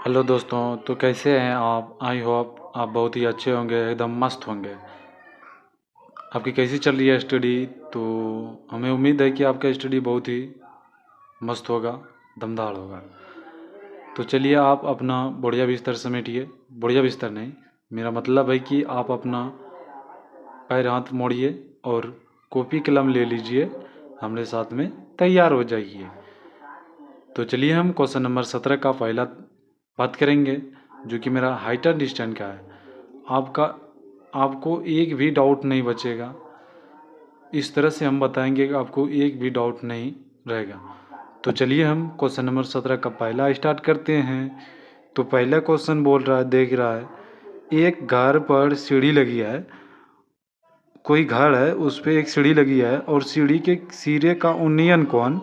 Hello दोस्तों, तो कैसे हैं आप? आई होप आप बहुत ही अच्छे होंगे, एकदम मस्त होंगे। आपकी कैसी चल रही है स्टडी? तो हमें उम्मीद है कि आपका स्टडी बहुत ही मस्त होगा, दमदार होगा। तो चलिए आप अपना बढ़िया बिस्तर समेटिए। बढ़िया बिस्तर नहीं, मेरा मतलब है कि आप अपना पैर हाथ मोड़िए और कॉपी कलम ले लीजिए, हमारे साथ में तैयार हो जाइए। तो चलिए हम क्वेश्चन नंबर 17 का पहला बात करेंगे, जो कि मेरा हाइट एंड डिस्टेंस का है। आपका आपको एक भी डाउट नहीं बचेगा। इस तरह से हम बताएंगे कि आपको एक भी डाउट नहीं रहेगा। तो चलिए हम क्वेश्चन नंबर 17 का पहला स्टार्ट करते हैं। तो पहला क्वेश्चन बोल रहा है, देख रहा है, एक घर पर सीढ़ी लगी है। कोई घर है, उस पर एक सीढ़ी लगी है और सीढ़ी के सिरे का उन्नयन कोण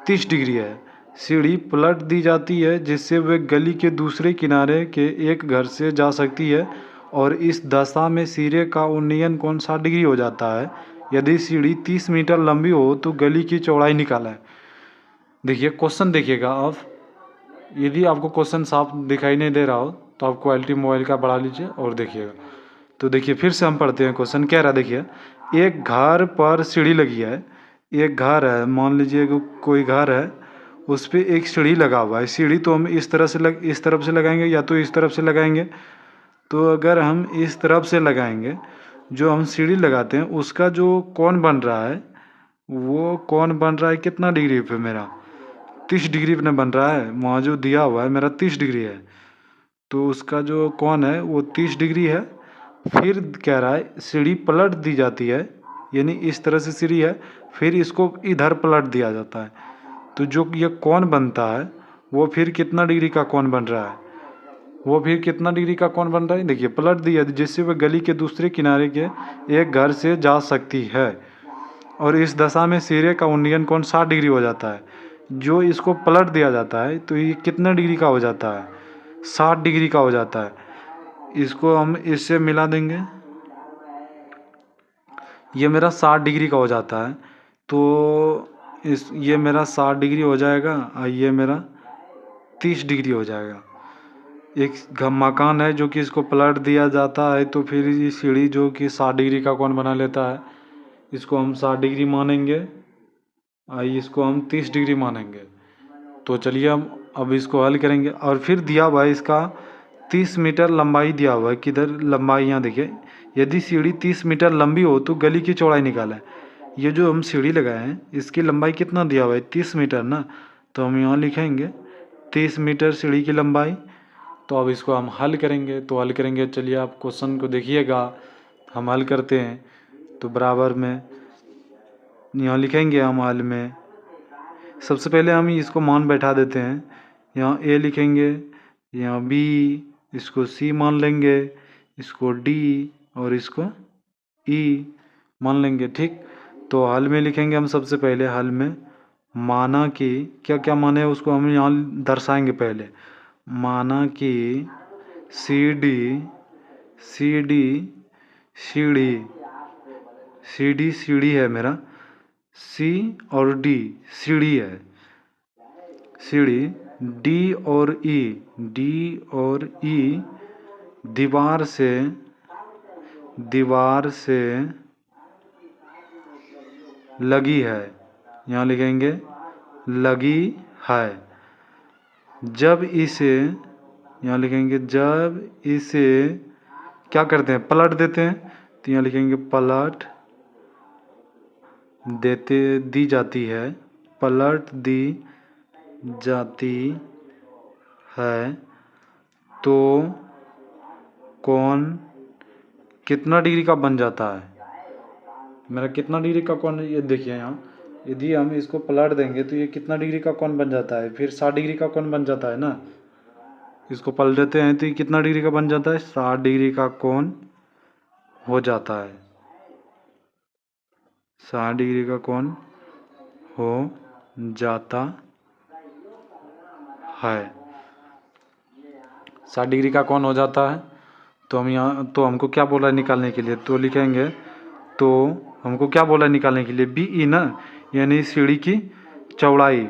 30 डिग्री है। सीढ़ी पलट दी जाती है जिससे वह गली के दूसरे किनारे के एक घर से जा सकती है और इस दशा में सिरे का उन्नयन कोण 60 डिग्री हो जाता है। यदि सीढ़ी 30 मीटर लंबी हो तो गली की चौड़ाई निकालें। देखिए क्वेश्चन देखिएगा आप। यदि आपको क्वेश्चन साफ दिखाई नहीं दे रहा हो तो आप क्वालिटी मोबाइल का बढ़ा लीजिए और देखिएगा। तो देखिए फिर से हम पढ़ते हैं। क्वेश्चन कह रहा है, देखिए, एक घर पर सीढ़ी लगी है। एक घर है, मान लीजिए कि कोई घर है, उस पर एक सीढ़ी लगा हुआ है। सीढ़ी तो हम इस तरफ से लगाएंगे या तो इस तरफ से लगाएंगे। तो अगर हम इस तरफ से लगाएंगे, जो हम सीढ़ी लगाते हैं उसका जो कोण बन रहा है, वो कोण बन रहा है कितना डिग्री पे? मेरा 30 डिग्री पे बन रहा है। वहाँ जो दिया हुआ है मेरा 30 डिग्री है, तो उसका जो कोण है वो 30 डिग्री है। फिर कह रहा है सीढ़ी पलट दी जाती है, यानी इस तरह से सीढ़ी है, फिर इसको इधर पलट दिया जाता है। तो जो ये कोण बनता है वो फिर कितना डिग्री का कोण बन रहा है? वो फिर कितना डिग्री का कोण बन रहा है? देखिए पलट दिया जिससे वह गली के दूसरे किनारे के एक घर से जा सकती है और इस दशा में सिरे का उन्नयन कोण 60 डिग्री हो जाता है। जो इसको पलट दिया जाता है तो ये कितने डिग्री का हो जाता है? 60 डिग्री का हो जाता है। इसको हम इससे मिला देंगे, ये मेरा 60 डिग्री का हो जाता है। तो ये मेरा 60 डिग्री हो जाएगा और ये मेरा 30 डिग्री हो जाएगा। एक मकान है जो कि इसको पलट दिया जाता है तो फिर ये सीढ़ी जो कि 60 डिग्री का कोण बना लेता है, इसको हम 60 डिग्री मानेंगे और इसको हम 30 डिग्री मानेंगे। तो चलिए हम अब इसको हल करेंगे। और फिर दिया हुआ है इसका 30 मीटर लंबाई दिया हुआ है। किधर लंबाई? यहाँ देखिए, यदि सीढ़ी 30 मीटर लंबी हो तो गली की चौड़ाई निकालें। ये जो हम सीढ़ी लगाए हैं इसकी लंबाई कितना दिया हुआ है? 30 मीटर ना। तो हम यहाँ लिखेंगे 30 मीटर सीढ़ी की लंबाई। तो अब इसको हम हल करेंगे। तो हल करेंगे, चलिए आप क्वेश्चन को देखिएगा, हम हल करते हैं। तो बराबर में यहाँ लिखेंगे हम हल में। सबसे पहले हम इसको मान बैठा देते हैं। यहाँ ए लिखेंगे, यहाँ बी, इसको सी मान लेंगे, इसको डी और इसको ई मान लेंगे। ठीक, तो हल में लिखेंगे हम सबसे पहले। हल में माना कि क्या क्या माने उसको हम यहाँ दर्शाएंगे पहले। माना कि सी डी सीढ़ी है मेरा, सी और डी सीढ़ी है। सीढ़ी डी और ई दीवार से लगी है। यहाँ लिखेंगे लगी है। जब इसे, यहाँ लिखेंगे जब इसे क्या करते हैं? पलट देते हैं। तो यहाँ लिखेंगे पलट दी जाती है, पलट दी जाती है। तो कोण कितना डिग्री का बन जाता है? मेरा कितना डिग्री का कोण? ये देखिए यहाँ, यदि हम इसको पलट देंगे तो ये कितना डिग्री का कोण बन जाता है? फिर 60 डिग्री का कोण बन जाता है ना। इसको पलट देते हैं तो ये कितना डिग्री का बन जाता है? 60 डिग्री का कोण हो जाता है। 60 डिग्री का कोण हो जाता है। 60 डिग्री का कोण हो जाता है। तो हम यहाँ, तो हमको क्या बोला है निकालने के लिए? तो लिखेंगे, तो हमको क्या बोला है निकालने के लिए? बी ई ना, यानी सीढ़ी की चौड़ाई।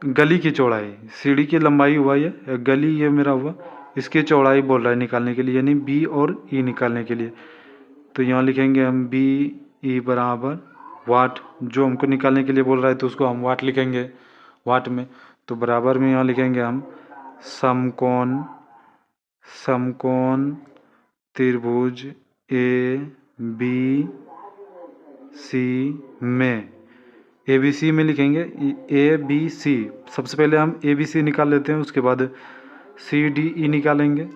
गली की चौड़ाई, सीढ़ी की लंबाई हुआ ये, गली ये मेरा हुआ, इसकी चौड़ाई बोल रहा है निकालने के लिए, यानी बी और ई निकालने के लिए। तो यहाँ लिखेंगे हम बी ई बराबर वाट, जो हमको निकालने के लिए बोल रहा है तो उसको हम वाट लिखेंगे वाट में। तो बराबर में यहाँ लिखेंगे हम समकोण समकोण त्रिभुज ए बी सी में, ए बी सी में लिखेंगे ए बी सी। सबसे पहले हम ए बी सी निकाल लेते हैं, उसके बाद सी डी ई निकालेंगे।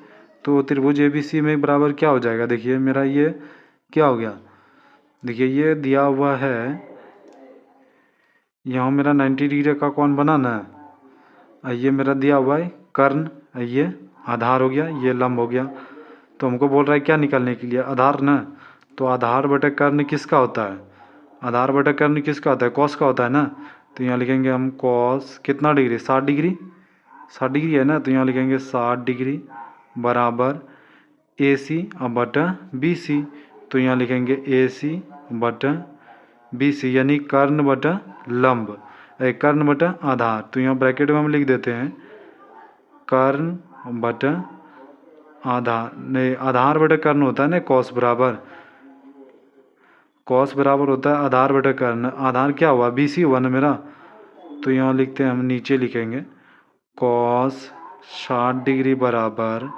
तो त्रिभुज ए बी सी में बराबर क्या हो जाएगा, देखिए मेरा ये क्या हो गया, देखिए ये दिया हुआ है, यहाँ मेरा 90 डिग्री का कौन बनाना है, ये मेरा दिया हुआ है कर्ण, ये आधार हो गया, ये लंब हो गया। तो हमको बोल रहा है क्या निकालने के लिए, आधार ना। तो आधार बटे कर्ण किसका होता है, आधार बटे कर्ण किसका होता है, कॉस का होता है ना। तो यहाँ लिखेंगे हम कॉस कितना डिग्री, 60 डिग्री, 60 डिग्री है ना। तो यहाँ लिखेंगे 60 डिग्री बराबर ए सी बटा बी सी। तो यहाँ लिखेंगे ए सी बटा बी सी, यानी कर्ण बटा लंब, कर्ण बटा आधार। तो यहाँ ब्रैकेट में हम लिख देते हैं कर्ण बटा आधार, नहीं आधार बटा कर्ण होता है ना, कॉस बराबर, कॉस बराबर होता है आधार बटा कर्ण। आधार क्या हुआ, बी सी हुआ ना मेरा। तो यहाँ लिखते हैं हम, नीचे लिखेंगे कॉस 60 डिग्री बराबर,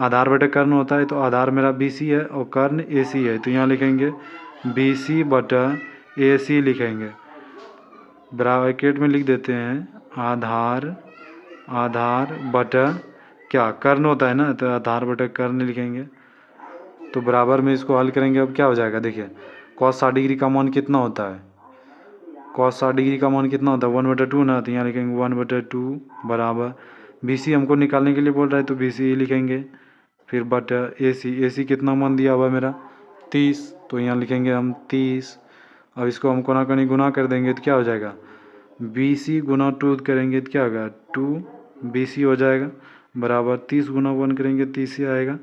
आधार बटा कर्ण होता है तो आधार मेरा बी सी है और कर्ण ए सी है। तो यहाँ लिखेंगे बी सी बटा ए सी लिखेंगे, ब्रैकेट में लिख देते हैं आधार, आधार बटा क्या कर्ण होता है ना, तो आधार बटा कर्ण लिखेंगे। तो बराबर में इसको हल करेंगे, अब क्या हो जाएगा, देखिए कॉस 60 डिग्री का मान कितना होता है, कॉस 60 डिग्री का मान कितना होता है 1/2 ना। तो यहाँ लिखेंगे 1/2 बराबर बी सी हमको निकालने के लिए बोल रहा है तो बी सी लिखेंगे, फिर बटा ए सी कितना मान दिया हुआ है मेरा 30। तो यहाँ लिखेंगे हम 30। अब इसको हम कोना कनी गुना कर देंगे तो क्या हो जाएगा, बी सी गुना 2 करेंगे तो क्या होगा 2 बी सी हो जाएगा, बराबर 30 गुना 1 करेंगे 30 ही आएगा।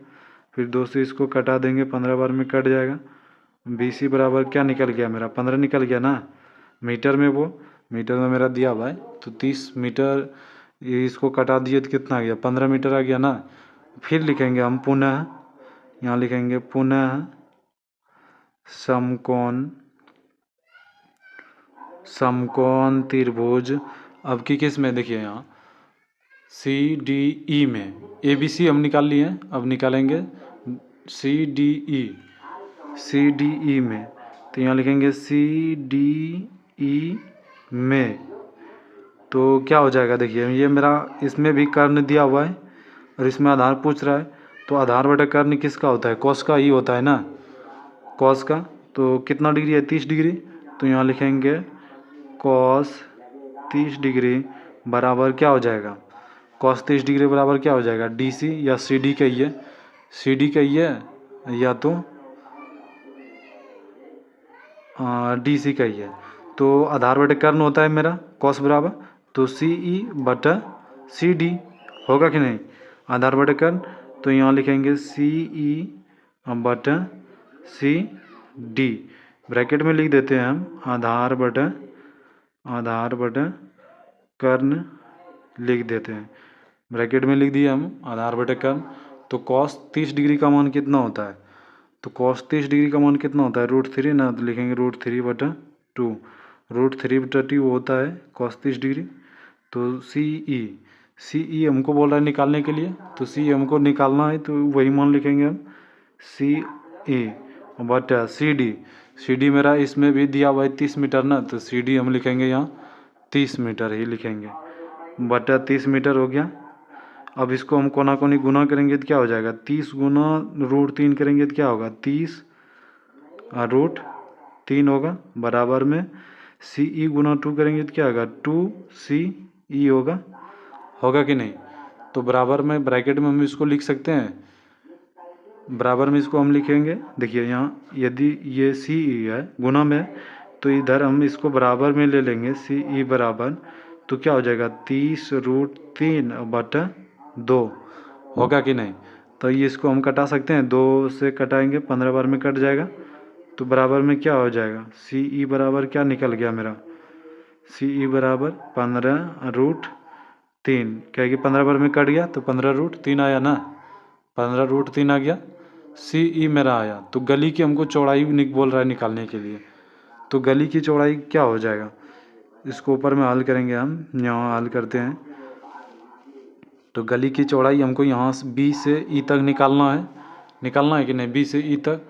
फिर 2 से इसको कटा देंगे, 15 बार में कट जाएगा। बी सी बराबर क्या निकल गया मेरा 15 निकल गया ना, मीटर में, वो मीटर में मेरा दिया हुआ है तो 30 मीटर, ये इसको कटा दिए तो कितना आ गया 15 मीटर आ गया ना। फिर लिखेंगे हम पुनः, यहाँ लिखेंगे पुनः समकोण समकोण त्रिभुज, अब की किस में, देखिए यहाँ सी डी ई में, ए बी सी हम निकाल लिए हैं, अब निकालेंगे सी डी ई में। तो यहाँ लिखेंगे सी डी ई में, तो क्या हो जाएगा, देखिए ये मेरा इसमें भी कर्ण दिया हुआ है और इसमें आधार पूछ रहा है। तो आधार बटा कर्ण किसका होता है, कॉस का ही होता है ना, कॉस का। तो कितना डिग्री है 30 डिग्री। तो यहाँ लिखेंगे कॉस 30 डिग्री बराबर क्या हो जाएगा, कॉस 30 डिग्री बराबर क्या हो जाएगा, डी सी या सी डी कहिए, सी डी कहिए या तो डी सी कहिए। तो आधार बटे कर्ण होता है मेरा कॉस बराबर, तो सी ई बटा सी डी होगा कि नहीं, आधार बटे कर्ण। तो यहाँ लिखेंगे सी ई बटा सी डी, ब्रैकेट में लिख देते हैं हम आधार बटा कर्ण लिख देते हैं, ब्रैकेट में लिख दिए हम आधार बटे कर्ण। तो कॉस 30 डिग्री का मान कितना होता है, तो कॉस 30 डिग्री का मान कितना होता है √3 ना। तो लिखेंगे √3/2, √3/2 होता है कॉस 30 डिग्री। तो सी ई हमको बोल रहा है निकालने के लिए, तो सी हमको निकालना है तो वही मान लिखेंगे हम सी ई बटा सी डी मेरा इसमें भी दिया हुआ है 30 मीटर ना। तो सी डी हम लिखेंगे यहाँ 30 मीटर ही लिखेंगे, बटा 30 मीटर हो गया। अब इसको हम कोना कोनी गुना करेंगे तो क्या हो जाएगा, 30 गुना √3 करेंगे तो क्या होगा 30 √3 होगा, बराबर में सी ई गुना 2 करेंगे तो क्या होगा 2 सी ई होगा कि नहीं। तो बराबर में ब्रैकेट में हम इसको लिख सकते हैं, बराबर में इसको हम लिखेंगे, देखिए यहाँ यदि ये सी ई है गुना में, तो इधर हम इसको बराबर में ले लेंगे सी ई बराबर, तो क्या हो जाएगा 30√3/2 होगा कि नहीं। तो ये इसको हम कटा सकते हैं, 2 से कटाएंगे 15 बार में कट जाएगा। तो बराबर में क्या हो जाएगा, सी ई बराबर क्या निकल गया मेरा, CE बराबर 15√3, क्या है कि 15 बार में कट गया तो 15√3 आया ना, 15√3 आ गया। CE मेरा आया। तो गली की हमको चौड़ाई बोल रहा है निकालने के लिए। तो गली की चौड़ाई क्या हो जाएगा, इसको ऊपर में हल करेंगे हम, यहाँ हल करते हैं। तो गली की चौड़ाई हमको यहाँ से B से E तक निकालना है कि नहीं, B से E तक।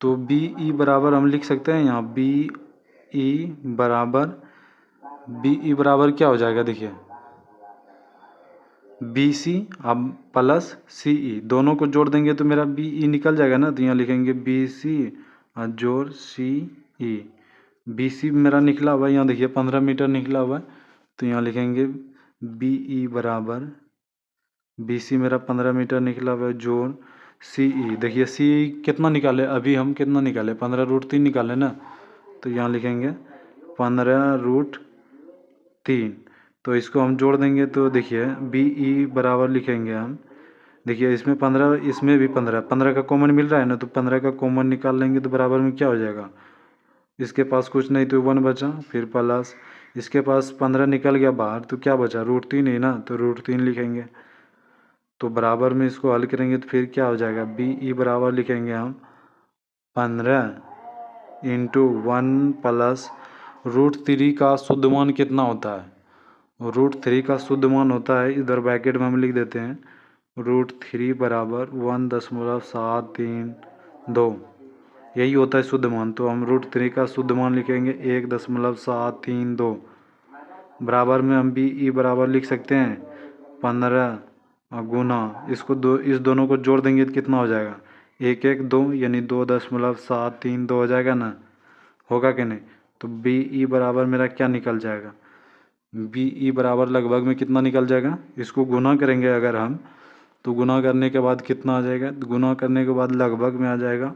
तो BE बराबर हम लिख सकते हैं यहाँ, BE बराबर क्या हो जाएगा, देखिए BC अब प्लस CE, दोनों को जोड़ देंगे तो मेरा BE निकल जाएगा ना। तो यहाँ लिखेंगे BC और जोड़ CE। BC मेरा निकला हुआ है, यहाँ देखिए 15 मीटर निकला हुआ है। तो यहाँ लिखेंगे BE बराबर, BC मेरा 15 मीटर निकला हुआ है, जोड़ CE। देखिए CE कितना निकाले, अभी हम कितना निकाले, 15√3 निकाले ना। तो यहाँ लिखेंगे 15√3। तो इसको हम जोड़ देंगे तो देखिए BE बराबर लिखेंगे हम, देखिए इसमें 15, इसमें भी 15, 15 का कॉमन मिल रहा है ना, तो 15 का कॉमन निकाल लेंगे तो बराबर में क्या हो जाएगा, इसके पास कुछ नहीं तो 1 बचा, फिर प्लस इसके पास 15 निकल गया बाहर तो क्या बचा, √3 ही ना, तो √3 लिखेंगे। तो बराबर में इसको हल करेंगे तो फिर क्या हो जाएगा, BE बराबर लिखेंगे हम 15 × 1 प्लस √3 का शुद्ध मान कितना होता है, √3 का शुद्ध मान होता है, इधर ब्रैकेट में हम लिख देते हैं, √3 बराबर 1.732, यही होता है शुद्ध मान। तो हम √3 का शुद्ध मान लिखेंगे 1.732, बराबर में हम BE बराबर लिख सकते हैं 15 गुना, इसको इस दोनों को जोड़ देंगे तो कितना हो जाएगा, 112, यानी 2.732 हो जाएगा ना, होगा कि नहीं। तो BE बराबर मेरा क्या निकल जाएगा, BE बराबर लगभग में कितना निकल जाएगा, इसको गुना करेंगे अगर हम, तो गुना करने के बाद कितना आ जाएगा, गुना करने के बाद लगभग में आ जाएगा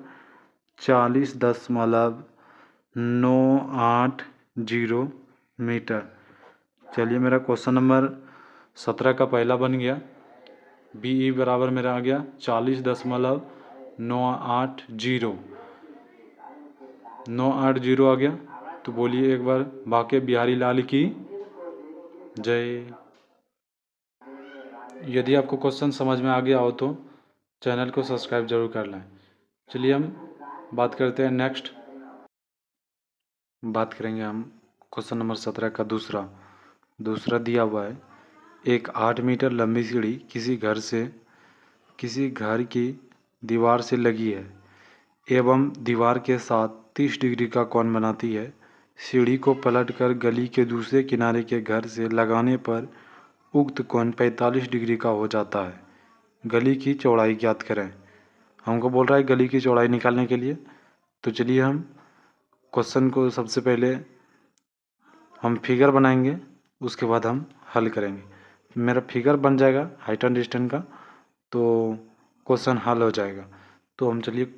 40.980 मीटर। चलिए मेरा क्वेश्चन नंबर 17 का पहला बन गया। BE बराबर मेरा आ गया 40.980 आ गया। तो बोलिए एक बार, बाके बिहारी लाल की जय। यदि आपको क्वेश्चन समझ में आ गया हो तो चैनल को सब्सक्राइब जरूर कर लें। चलिए हम बात करते हैं नेक्स्ट, बात करेंगे हम क्वेश्चन नंबर 17 का दूसरा दिया हुआ है, एक 8 मीटर लंबी सीढ़ी किसी घर की दीवार से लगी है एवं दीवार के साथ 30 डिग्री का कोण बनाती है। सीढ़ी को पलटकर गली के दूसरे किनारे के घर से लगाने पर उक्त कोण 45 डिग्री का हो जाता है। गली की चौड़ाई ज्ञात करें। हमको बोल रहा है गली की चौड़ाई निकालने के लिए। तो चलिए हम क्वेश्चन को सबसे पहले हम फिगर बनाएंगे, उसके बाद हम हल करेंगे। मेरा फिगर बन जाएगा हाइट एंड डिस्टेंस का, तो क्वेश्चन हल हो जाएगा। तो हम चलिए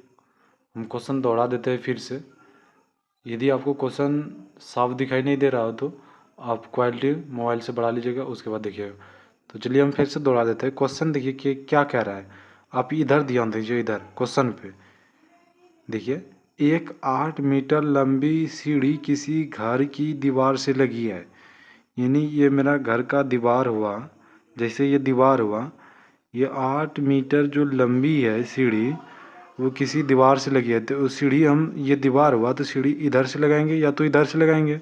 हम क्वेश्चन दोहरा देते हैं फिर से। यदि आपको क्वेश्चन साफ दिखाई नहीं दे रहा हो तो आप क्वालिटी मोबाइल से बढ़ा लीजिएगा, उसके बाद देखिएगा। तो चलिए हम फिर से दोहरा देते हैं। क्वेश्चन देखिए कि क्या कह रहा है, आप इधर ध्यान दीजिए, इधर क्वेश्चन पे देखिए, एक 8 मीटर लंबी सीढ़ी किसी घर की दीवार से लगी है। यानी ये मेरा घर का दीवार हुआ, जैसे ये दीवार हुआ, ये 8 मीटर जो लंबी है सीढ़ी वो किसी दीवार से लगी है। तो सीढ़ी हम, ये दीवार हुआ तो सीढ़ी इधर से लगाएंगे या तो इधर से लगाएंगे।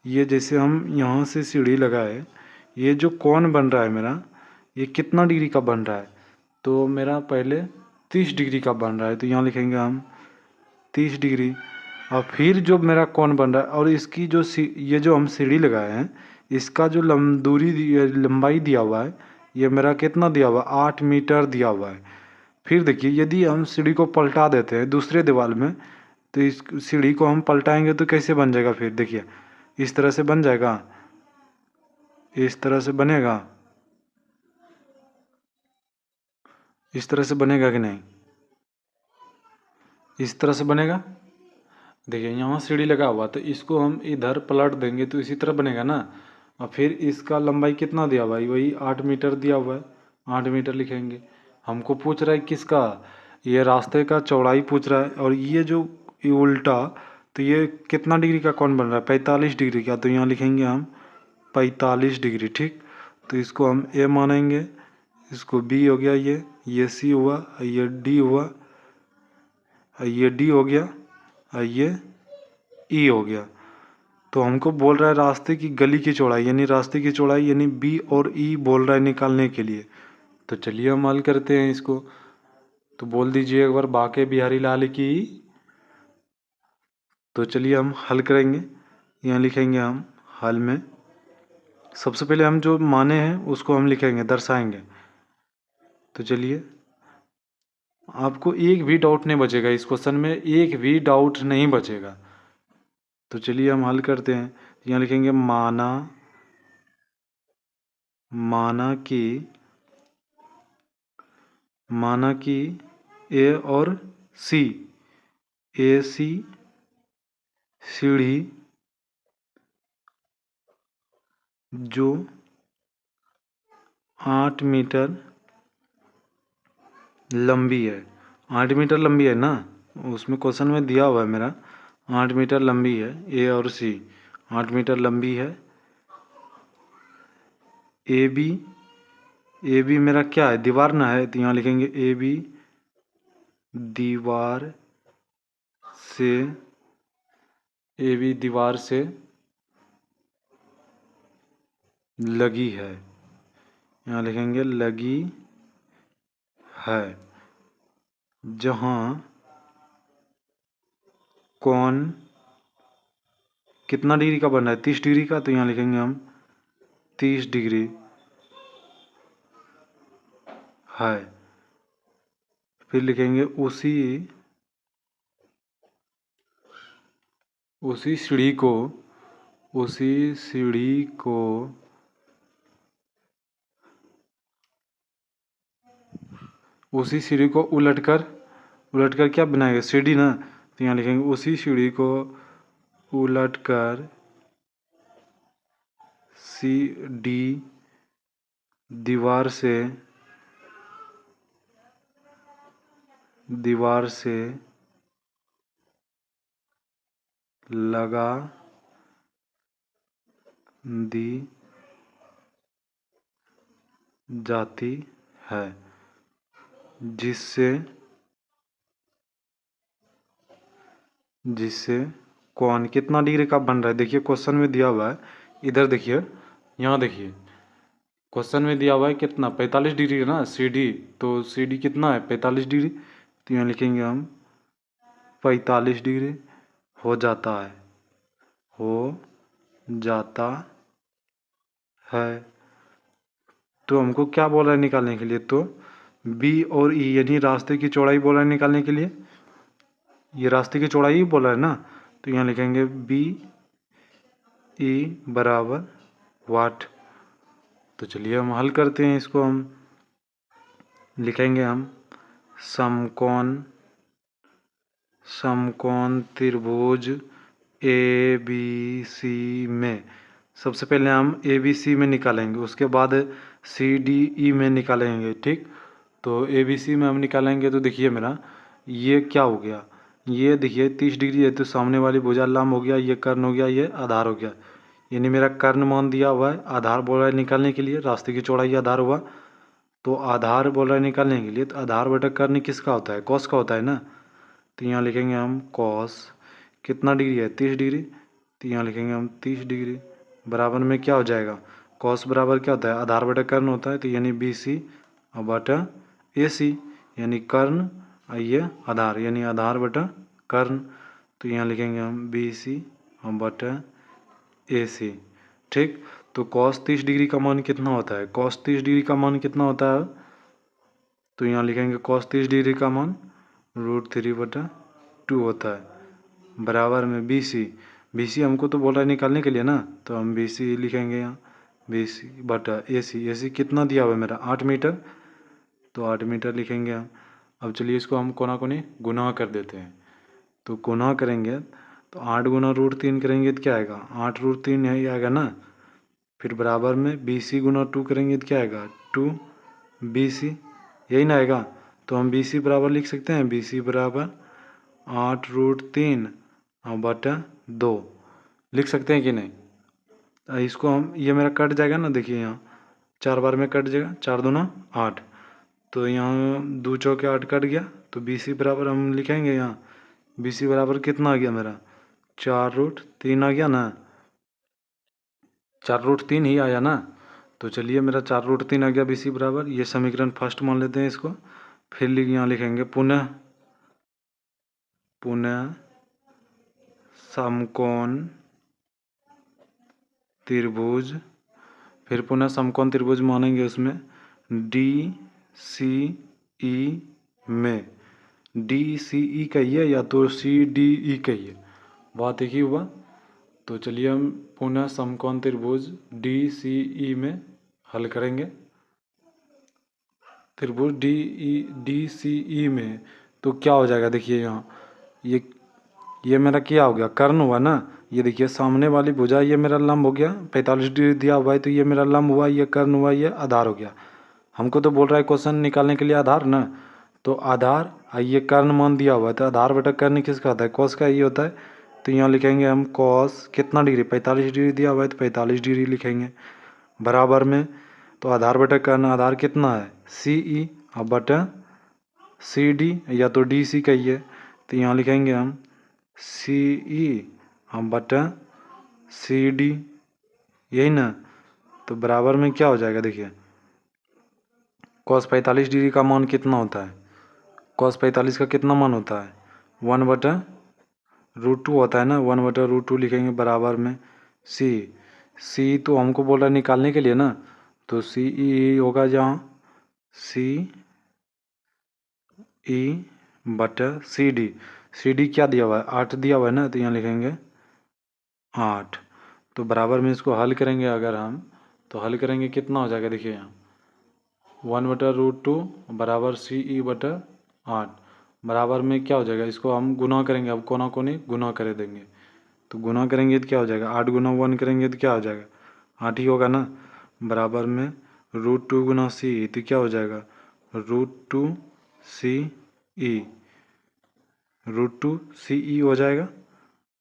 ये जैसे हम यहाँ से सीढ़ी लगाए, ये जो कोण बन रहा है मेरा, ये कितना डिग्री का बन रहा है, तो मेरा पहले 30 डिग्री का बन रहा है। तो यहाँ लिखेंगे हम 30 डिग्री। और फिर जो मेरा कोण बन रहा है, और इसकी जो ये जो हम सीढ़ी लगाए हैं, इसका जो लंबाई दिया हुआ है, ये मेरा कितना दिया हुआ है, 8 मीटर दिया हुआ है। फिर देखिए यदि हम सीढ़ी को पलटा देते हैं दूसरे दीवार में, तो इस सीढ़ी को हम पलटाएंगे तो कैसे बन जाएगा, फिर देखिए इस तरह से बन जाएगा, इस तरह से बनेगा, इस तरह से बनेगा कि नहीं, इस तरह से बनेगा। देखिए यहाँ सीढ़ी लगा हुआ, तो इसको हम इधर पलट देंगे तो इसी तरह बनेगा ना। और फिर इसका लंबाई कितना दिया हुआ है, वही 8 मीटर दिया हुआ है, 8 मीटर लिखेंगे। हमको पूछ रहा है किसका, ये रास्ते का चौड़ाई पूछ रहा है। और ये जो ये उल्टा तो ये कितना डिग्री का कोण बन रहा है? 45 डिग्री का। तो यहाँ लिखेंगे हम 45 डिग्री। ठीक, तो इसको हम ए मानेंगे, इसको बी हो गया, ये सी हुआ, ये डी हुआ, ये डी हो गया, ये ई हो गया। तो हमको बोल रहा है रास्ते की गली की चौड़ाई, यानी रास्ते की चौड़ाई, यानी बी और ई बोल रहा है निकालने के लिए। तो चलिए हम हल करते हैं इसको। तो बोल दीजिए एक बार, बाके बिहारी लाल की। तो चलिए हम हल करेंगे। यहाँ लिखेंगे हम हल में, सबसे पहले हम जो माने हैं उसको हम लिखेंगे, दर्शाएंगे। तो चलिए, आपको एक भी डाउट नहीं बचेगा इस क्वेश्चन में, एक भी डाउट नहीं बचेगा। तो चलिए हम हल करते हैं। यहाँ लिखेंगे माना कि ए और सी, ए सी सीढ़ी जो 8 मीटर लंबी है, 8 मीटर लंबी है ना, उसमें क्वेश्चन में दिया हुआ है मेरा 8 मीटर लंबी है, ए और सी 8 मीटर लंबी है। ए बी मेरा क्या है? दीवार ना है, तो यहाँ लिखेंगे ए बी दीवार से, ए बी दीवार से लगी है, यहाँ लिखेंगे लगी है, जहाँ कोण कितना डिग्री का बन रहा है? 30 डिग्री का। तो यहाँ लिखेंगे हम 30 डिग्री है। फिर लिखेंगे उसी सीढ़ी को, उसी सीढ़ी को उलटकर क्या बनाएगा? सीढ़ी ना, तो यहाँ लिखेंगे उसी सीढ़ी को उलटकर सी डी दीवार से लगा दी जाती है, जिससे कोण कितना डिग्री का बन रहा है? देखिए क्वेश्चन में दिया हुआ है, इधर देखिए, यहाँ देखिए क्वेश्चन में दिया हुआ है कितना? 45 डिग्री है ना सी डी, तो सी डी कितना है? 45 डिग्री। तो यहाँ लिखेंगे हम 45 डिग्री हो जाता है। तो हमको क्या बोल रहा है निकालने के लिए? तो बी और ई, यानी रास्ते की चौड़ाई बोल रहा है निकालने के लिए, ये रास्ते की चौड़ाई ही बोल रहा है ना। तो यहाँ लिखेंगे बी ई बराबर वाट। तो चलिए हम हल करते हैं इसको। हम लिखेंगे हम समकोण त्रिभुज ए बी सी में, सबसे पहले हम ए बी सी में निकालेंगे, उसके बाद सी डी ई में निकालेंगे। ठीक, तो ए बी सी में हम निकालेंगे। तो देखिए मेरा ये क्या हो गया? ये देखिए 30 डिग्री है, तो सामने वाली भुजा लंब हो गया, ये कर्ण हो गया, ये आधार हो गया, यानी मेरा कर्ण मान दिया हुआ है, आधार बोल रहा है निकालने के लिए, रास्ते की चौड़ाई आधार हुआ, तो आधार बोल रहा है निकालने के लिए, तो आधार बटा कर्ण किसका होता है? कॉस का होता है ना। तो यहाँ लिखेंगे हम कॉस कितना डिग्री है? 30 डिग्री। तो यहाँ लिखेंगे हम 30 डिग्री बराबर में क्या हो जाएगा? कॉस बराबर क्या होता है? आधार बटा कर्ण होता है, तो यानी बी सी और बटा ए सी, यानी कर्ण और ये आधार, यानी आधार बटा कर्ण। तो यहाँ लिखेंगे हम बी सी और बटा ए सी। ठीक, तो कॉस 30 डिग्री का मान कितना होता है? कॉस 30 डिग्री का मान कितना होता है? तो यहाँ लिखेंगे कॉस 30 डिग्री का मान √3/2 होता है, बराबर में बी सी हमको तो बोल रहा है निकालने के लिए ना, तो हम बी सी लिखेंगे यहाँ, बी सी बटा ए सी कितना दिया हुआ है मेरा? 8 मीटर, तो 8 मीटर लिखेंगे हम। अब चलिए इसको हम कोना कोनी गुना कर देते हैं। तो गुना करेंगे तो 8 गुना √3 करेंगे तो क्या आएगा? 8√3 यही आएगा ना। फिर बराबर में बी सी गुना 2 करेंगे तो क्या आएगा? 2 बी सी, यही ना आएगा। तो हम बी सी बराबर लिख सकते हैं, बी सी बराबर 8√3 बटा 2 लिख सकते हैं कि नहीं। इसको हम, ये मेरा कट जाएगा ना, देखिए यहाँ 4 बार में कट जाएगा, 4 दूना 8, तो यहाँ 2 चौके 8 कट गया, तो BC बराबर हम लिखेंगे यहाँ, BC बराबर कितना आ गया मेरा, 4√3 आ गया ना, 4√3 ही आया ना। तो चलिए मेरा 4√3 आ गया BC बराबर, ये समीकरण फर्स्ट मान लेते हैं इसको। फिर यहाँ लिखेंगे पुनः समकोण त्रिभुज, फिर पुनः समकोण त्रिभुज मानेंगे उसमें DCE में, DCE कहिए या तो CDE कहिए, बात एक ही हुआ। तो चलिए हम पुनः समकोण त्रिभुज DCE में हल करेंगे। त्रिभुज DCE में तो क्या हो जाएगा, देखिए यहाँ ये मेरा क्या हो गया, कर्ण हुआ ना। ये देखिए सामने वाली भुजा, ये मेरा लंब हो गया, 45 डिग्री दिया हुआ है, तो ये मेरा लंब हुआ, ये कर्ण हुआ, ये आधार हो गया। हमको तो बोल रहा है क्वेश्चन निकालने के लिए आधार ना, तो आधार ये कर्ण मान दिया हुआ है, तो आधार बटा कर्ण किसका होता है, कॉस का ये होता है। तो यहाँ लिखेंगे हम कॉस कितना डिग्री, 45 डिग्री दिया हुआ है, तो 45 डिग्री लिखेंगे बराबर में। तो आधार बटा कर्ण, आधार कितना है CE, और बटा CD या तो DC कहिए, तो यहाँ लिखेंगे हम CE हम बटा CD, यही ना। तो बराबर में क्या हो जाएगा, देखिए cos 45 डिग्री का मान कितना होता है, cos 45 का कितना मान होता है, 1/√2 होता है ना, 1/√2 लिखेंगे बराबर में C तो हमको बोल रहा है निकालने के लिए ना, तो CE होगा जहाँ CE बटा CD क्या दिया हुआ है, 8 दिया हुआ है ना, तो यहाँ लिखेंगे 8। तो बराबर में इसको हल करेंगे अगर हम, तो हल करेंगे कितना हो जाएगा, देखिए यहाँ 1/√2 बराबर CE बटा 8, बराबर में क्या हो जाएगा, इसको हम गुना करेंगे, अब कोना कोनी गुना कर देंगे। तो गुना करेंगे तो क्या हो जाएगा, 8 गुना 1 करेंगे तो क्या हो जाएगा, 8 ही होगा ना। बराबर में √2 गुना CE, तो क्या हो जाएगा, √2 CE, √2 CE हो जाएगा,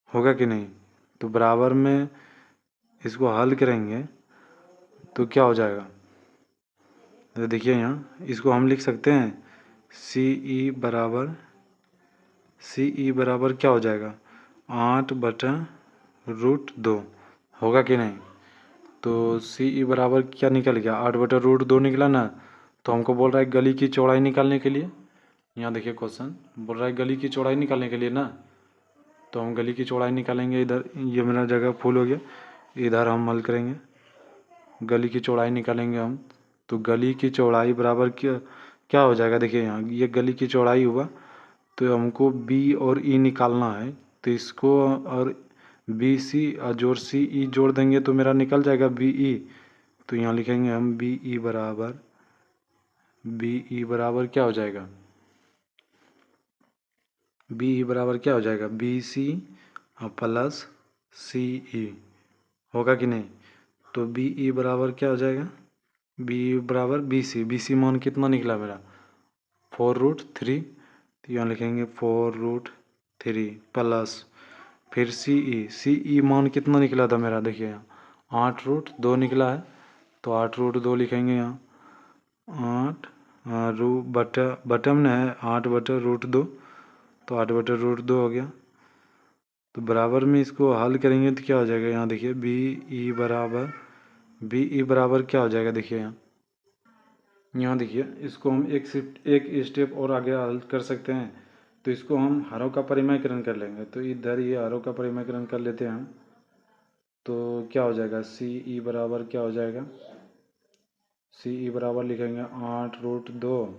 होगा कि नहीं। तो बराबर में इसको हल करेंगे तो क्या हो जाएगा, तो देखिए यहाँ इसको हम लिख सकते हैं CE बराबर क्या हो जाएगा, 8/√2, होगा कि नहीं। तो CE बराबर क्या निकल गया, 8/√2 निकला ना। तो हमको बोल रहा है गली की चौड़ाई निकालने के लिए, यहाँ देखिए क्वेश्चन बोल रहा है गली की चौड़ाई निकालने के लिए ना, तो हम गली की चौड़ाई निकालेंगे। इधर ये मेरा जगह फुल हो गया, इधर हम हल करेंगे, गली की चौड़ाई निकालेंगे हम। तो गली की चौड़ाई बराबर क्या क्या हो जाएगा, देखिए यहाँ ये गली की चौड़ाई हुआ, तो हमको B और E निकालना है, तो इसको और BC और जोड़ CE जोड़ देंगे तो मेरा निकल जाएगा BE। तो यहाँ लिखेंगे हम BE बराबर क्या हो जाएगा, BE बराबर क्या हो जाएगा, BC प्लस CE, होगा कि नहीं। तो BE बराबर क्या हो जाएगा, BE बराबर BC मान कितना निकला मेरा, 4√3, तो यहाँ लिखेंगे 4√3 प्लस फिर CE मान कितना निकला था मेरा, देखिए यहाँ 8√2 निकला है, तो 8√2 लिखेंगे यहाँ, 8 बटम में है 8/√2, तो 8/√2 हो गया। तो बराबर में इसको हल करेंगे तो क्या हो जाएगा, यहाँ देखिए BE बराबर क्या हो जाएगा, देखिए यहाँ देखिए इसको हम एक स्टेप और आगे हल कर सकते हैं। तो इसको हम हरों का परिमयकरण कर लेंगे, तो इधर ये हरों का परिमयकरण कर लेते हैं हम। तो क्या हो जाएगा, CE बराबर क्या हो जाएगा, CE बराबर लिखेंगे 8√2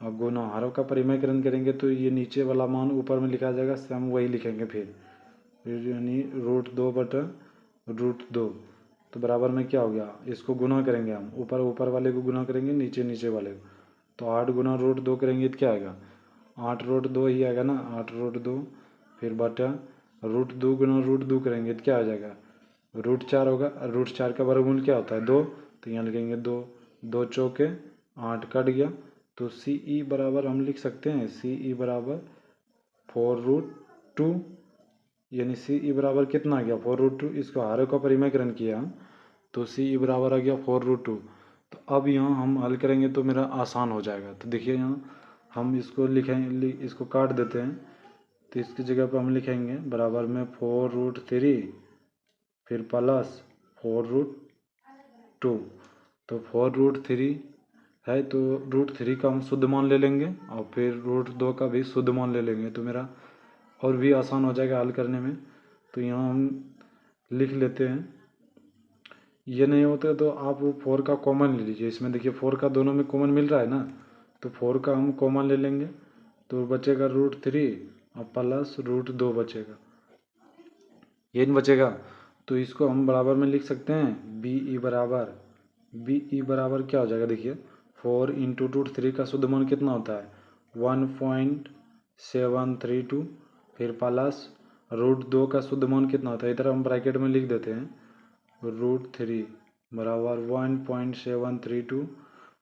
और गुना हरों का परिमयकरण करेंगे, तो ये नीचे वाला मान ऊपर में लिखा जाएगा, हम वही लिखेंगे फिर यानी √2/√2। तो बराबर में क्या हो गया, इसको गुना करेंगे हम, ऊपर वाले को गुना करेंगे नीचे वाले को। तो 8 गुना √2 करेंगे तो क्या आएगा, 8√2 ही आएगा ना, 8√2 फिर बटा √2 गुना √2 करेंगे तो क्या आ जाएगा, √4 होगा। √4 का वर्गमूल क्या होता है, 2, तो यहाँ लिखेंगे 2, 2 चौके 8 कट गया। तो CE बराबर हम लिख सकते हैं, CE बराबर 4√2 यानी सी ई बराबर कितना आ गया 4√2। इसको हर का परिमाकरण किया तो सी ई बराबर आ गया 4√2। तो अब यहाँ हम हल करेंगे तो मेरा आसान हो जाएगा। तो देखिए यहाँ हम इसको लिखेंगे, इसको काट देते हैं। तो इसकी जगह पर हम लिखेंगे बराबर में 4√3 फिर प्लस 4√2। तो 4√3 है तो √3 का हम शुद्ध मान ले लेंगे और फिर √2 का भी शुद्ध मान ले लेंगे तो मेरा और भी आसान हो जाएगा हल करने में। तो यहाँ हम लिख लेते हैं। ये नहीं होता तो आप 4 का कॉमन ले लीजिए। इसमें देखिए 4 का दोनों में कॉमन मिल रहा है ना, तो 4 का हम कॉमन ले लेंगे तो बचेगा √3 और प्लस √2 बचेगा, ये नहीं बचेगा। तो इसको हम बराबर में लिख सकते हैं बी ई बराबर क्या हो जाएगा। देखिए 4 इंटू √3 का शुद्ध मान कितना होता है 1.732 फिर प्लस √2 का शुद्ध मान कितना होता है, इधर हम ब्रैकेट में लिख देते हैं √3 बराबर 1.732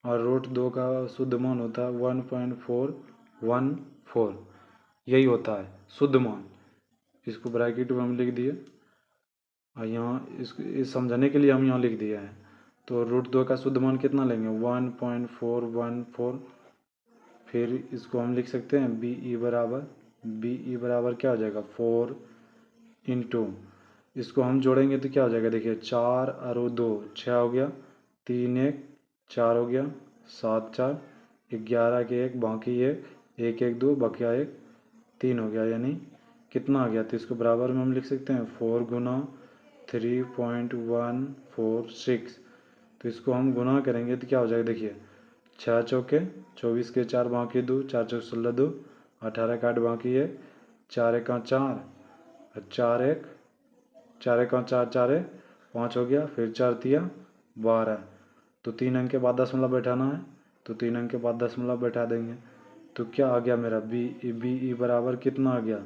और √2 का शुद्ध मान होता है 1.414, यही होता है शुद्ध मान। इसको ब्रैकेट में हम लिख दिए और यहाँ इस समझाने के लिए हम यहाँ लिख दिया है। तो √2 का शुद्ध मान कितना लेंगे 1.414। फिर इसको हम लिख सकते हैं बी ई बराबर क्या हो जाएगा 4 इंटू, इसको हम जोड़ेंगे तो क्या हो जाएगा। देखिए 4 और 2 6 हो गया, 3 1 4 हो गया, 7 4 11 के 1 बाकी 1 1 1 2 बकिया 1 3 हो गया, यानी कितना आ गया। तो इसको बराबर में हम लिख सकते हैं 4 गुना 3.146। तो इसको हम गुना करेंगे तो क्या हो जाएगा। देखिए 6 चौके 24 के 4 बाकी 2 4 चौक 16 2 18 का 8 बाकी 1 4 1 4 4 1 4 1 4 4 1 5 हो गया, फिर 4 तिया 12। तो 3 अंक के बाद दशमलव बैठाना है तो 3 अंक के बाद दशमलव बैठा देंगे। तो क्या आ गया मेरा बी ई बराबर कितना आ गया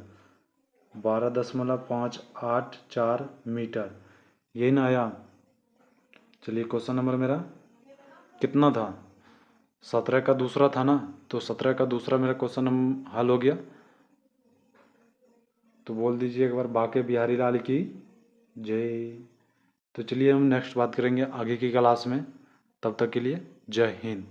12.584 मीटर, यही ना आया। चलिए क्वेश्चन नंबर मेरा कितना था 17 का दूसरा था ना, तो 17 का दूसरा मेरा क्वेश्चन हल हो गया। तो बोल दीजिए एक बार बाके बिहारी लाल की जय। तो चलिए हम नेक्स्ट बात करेंगे आगे की क्लास में, तब तक के लिए जय हिंद।